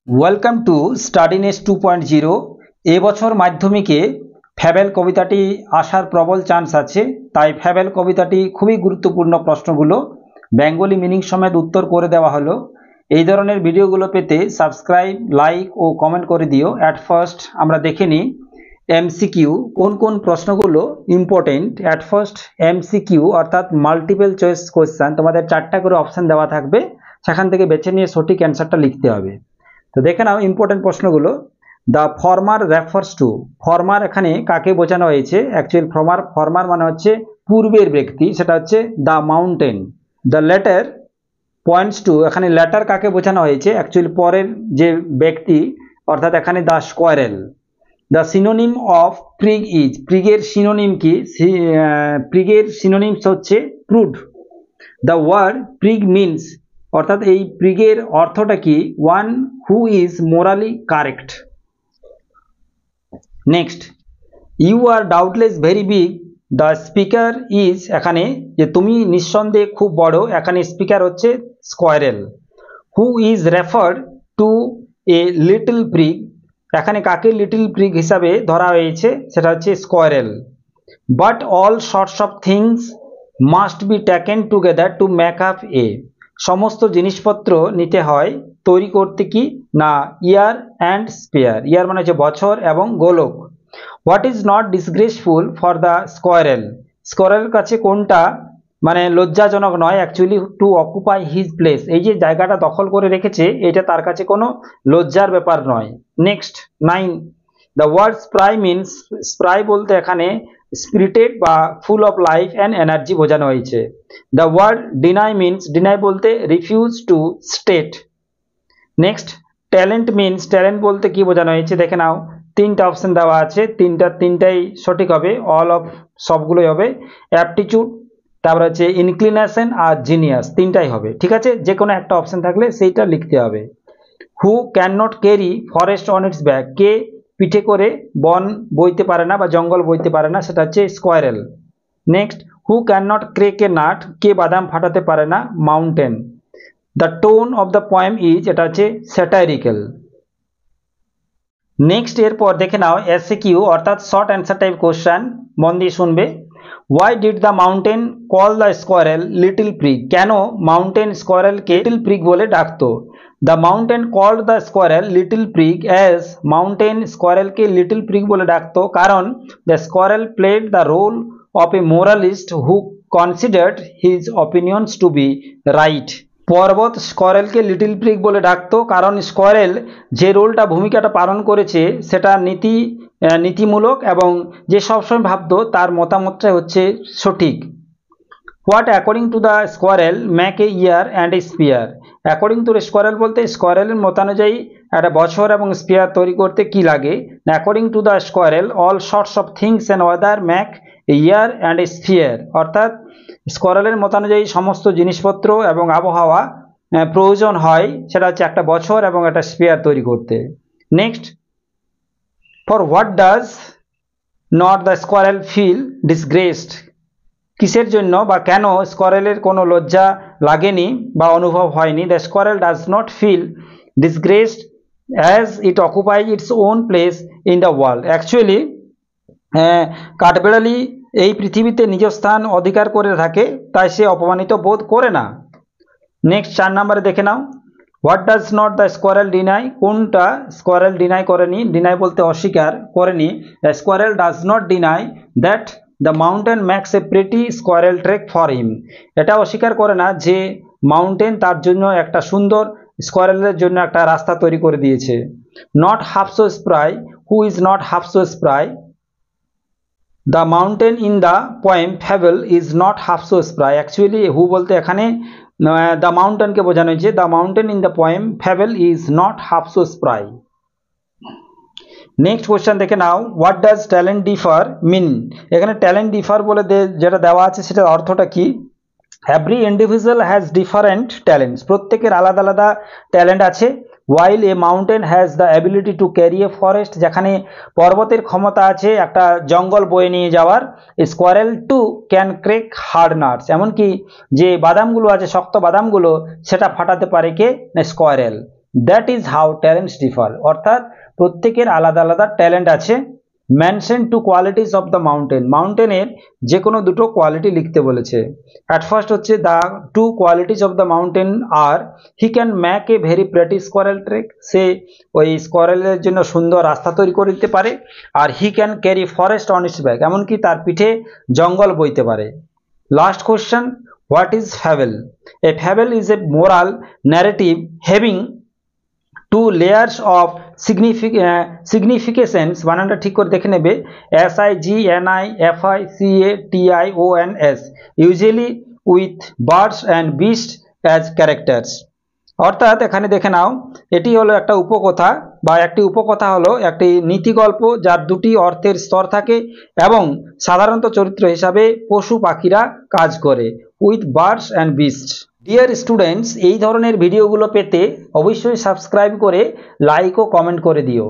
Welcome to স্টাডিনেস 2.0। এবছর মাধ্যমিকে Fabelle কবিতাটি আসার প্রবল চান্স আছে, তাই ফ্যাবেল কবিতাটি খুবই গুরুত্বপূর্ণ প্রশ্নগুলো বেঙ্গলি মিনিং সমেত উত্তর করে দেওয়া হলো। এই ধরনের ভিডিওগুলো পেতে সাবস্ক্রাইব, লাইক ও কমেন্ট করে দিও। অ্যাট ফার্স্ট আমরা দেখে নিই এমসিকিউ কোন কোন প্রশ্নগুলো ইম্পর্টেন্ট। অ্যাট ফার্স্ট এমসিকিউ অর্থাৎ মাল্টিপল চয়েস কোয়েশ্চেন, তোমাদের 4টা করে অপশন দেওয়া থাকবে, সেখান থেকে বেছে নিয়ে সঠিক অ্যান্সারটা লিখতে হবে। তো দেখে নাও ইম্পর্টেন্ট প্রশ্নগুলো। The former refers to, former এখানে কাকে বোঝানো হয়েছে? অ্যাকচুয়াল ফর্মার মানে হচ্ছে পূর্বের ব্যক্তি, সেটা হচ্ছে the mountain. The latter points to, এখানে লেটার কাকে বোঝানো হয়েছে? অ্যাকচুয়ালি পরের যে ব্যক্তি, অর্থাৎ এখানে the squirrel. The synonym of prig is, প্রিগের সিনোনিম কি? প্রিগের সিনোনিমস হচ্ছে prude. The word prig means, অর্থাৎ এই প্রিগের অর্থটা কি? One who is morally correct. Next, you are doubtless very big, the speaker is, এখানে যে তুমি নিঃসন্দেহে খুব বড়, এখানে স্পিকার হচ্ছে squirrel. Who is referred to a little prig, এখানে কাকে লিটল প্রিগ হিসাবে ধরা হয়েছে? সেটা হচ্ছে squirrel. But all sorts of things must be taken together to make up a, সমস্ত জিনিসপত্র নিতে হয় তৈরি করতে কি না ইয়ার অ্যান্ড স্পেয়ার। ইয়ার মানে হচ্ছে বছর এবং গোলক। What is not disgraceful for the squirrel, স্কোয়ারেলের কাছে কোনটা মানে লজ্জাজনক নয়? Actually to occupy his place, এই যে জায়গাটা দখল করে রেখেছে এটা তার কাছে কোনো লজ্জার ব্যাপার নয়। Next 9, the word spry means, spry বলতে এখানে স্পিরিটেড বা full of life and energy বোঝানো হয়েছে। The word deny means, deny বলতে refuse to state. Next, talent means, talent বলতে কি বোঝানো হয়েছে? দেখে নাও, 3টা অপশন দেওয়া আছে, তিনটাই সঠিক হবে, অল অফ সবগুলোই হবে। অ্যাপটিটিউড, তারপর হচ্ছে ইনক্লিনেশন আর জিনিয়াস, তিনটাই হবে। ঠিক আছে, যে কোনো একটা অপশন থাকলে সেইটা লিখতে হবে। Who can not carry forest on its back, কে পিঠে করে বন বইতে পারে না বা জঙ্গল বইতে পারে না? সেটা হচ্ছে squirrel. Next, who can not crack a nut, কে বাদাম ফাটাতে পারে না? Mountain. The tone of the poem is, এটা হচ্ছে স্যাটাইরিক্যাল। নেক্সট এরপর দেখে নাও এসকিউ অর্থাৎ শর্ট অ্যান্সার টাইপ কোশ্চেন, মন দিয়ে শুনবে। Why did the mountain call the squirrel little prig, কেন মাউন্টেন স্কোয়ারেলকে লিটল প্রিগ বলে ডাকতো? The mountain called the squirrel little prig as, mountain স্কোয়ারেলকে লিটল প্রিগ বলে ডাকতো কারণ the squirrel played the role of a moralist who considered his opinions to be right. পর্বত স্কোয়ারেলকে লিটল প্রিগ বলে ডাকতো কারণ স্কোয়ারেল যে রোলটা ভূমিকাটা পালন করেছে সেটা নীতিমূলক এবং যে সবসময় ভাবতো তার মতামতটা হচ্ছে সঠিক। What according to the squirrel Mac A year and a spear, according to squirrel বলতে স্কোয়ারেলের মতানুযায়ী একটা বছর এবং স্পিয়ার তৈরি করতে কি লাগে? According to the squirrel all sorts of things and weather Mac A year and a spear, অর্থাৎ স্কোয়ারেলের মতানুযায়ী সমস্ত জিনিসপত্র এবং আবহাওয়া প্রয়োজন হয়, সেটা হচ্ছে একটা বছর এবং একটা স্পিয়ার তৈরি করতে। Next, for what does not the squirrel feel disgraced, কিসের জন্য বা কেন স্কোয়ারেলের কোনো লজ্জা লাগেনি বা অনুভব হয়নি? The squirrel does not feel disgraced as it occupy its own place in the world, actually কাঠবেড়ালি এই পৃথিবীতে নিজ স্থান অধিকার করে থাকে, তাই সে অপমানিত বোধ করে না। নেক্সট 4 নম্বরে দেখে নাও, what does not the squirrel deny, কোনটা স্কোয়ারেল ডিনাই করেনি? ডিনাই বলতে অস্বীকার করেনি। The squirrel does not deny that the mountain makes a pretty squirrel track for him, এটা অস্বীকার করে না যে মাউন্টেন তার জন্য একটা সুন্দর স্কোয়ারেলের জন্য একটা রাস্তা তৈরি করে দিয়েছে। Not half so spry, who is not half so spry, the mountain in the poem fable is not half so spry, actually who বলতে এখানে দ্য মাউন্টেনকে বোঝানো হয়েছে। The mountain in the poem fable is not half so spry. Next question দেখে নাও, what does talent differ mean, এখানে talent differ বলে যেটা দেওয়া আছে সেটার অর্থটা কি? Every individual has different talents, প্রত্যেকের আলাদা আলাদা ট্যালেন্ট আছে। While a mountain has the ability to carry a forest, যেখানে পর্বতের ক্ষমতা আছে একটা জঙ্গল বয়ে নিয়ে যাওয়ার। Squirrel too can crack hard nuts, এমনকি যে বাদামগুলো আছে শক্ত বাদামগুলো সেটা ফাটাতে পারে কে? Squirrel. That is how talents differ, অর্থাৎ প্রত্যেকের আলাদা আলাদা ট্যালেন্ট আছে। Mention two qualities of the mountain, মাউন্টেনের যে কোনো দুটো কোয়ালিটি লিখতে বলেছে। অ্যাট ফার্স্ট হচ্ছে the two qualities of the mountain আর he can make a very pretty squirrel track, সে ওই স্কোয়ারেলের জন্য সুন্দর রাস্তা তৈরি করে দিতে পারে। আর he can carry forest on its back, এমনকি তার পিঠে জঙ্গল বইতে পারে। Last question, what is fable? A fable is a moral narrative having two layers of significations, বানানটা ঠিক করে দেখে নেবে, SIGNIFICATIONS, usually with birds and beast as characters. অর্থাৎ এখানে দেখে নাও, এটি হলো একটা উপকথা বা একটি উপকথা হলো একটি নীতিগল্প যার দুটি অর্থের স্তর থাকে এবং সাধারণত চরিত্র হিসাবে পশু পাখিরা কাজ করে, with birds and beast. Dear students, এই ধরনের ভিডিওগুলো পেতে অবশ্যই সাবস্ক্রাইব করে লাইক ও কমেন্ট করে দিও।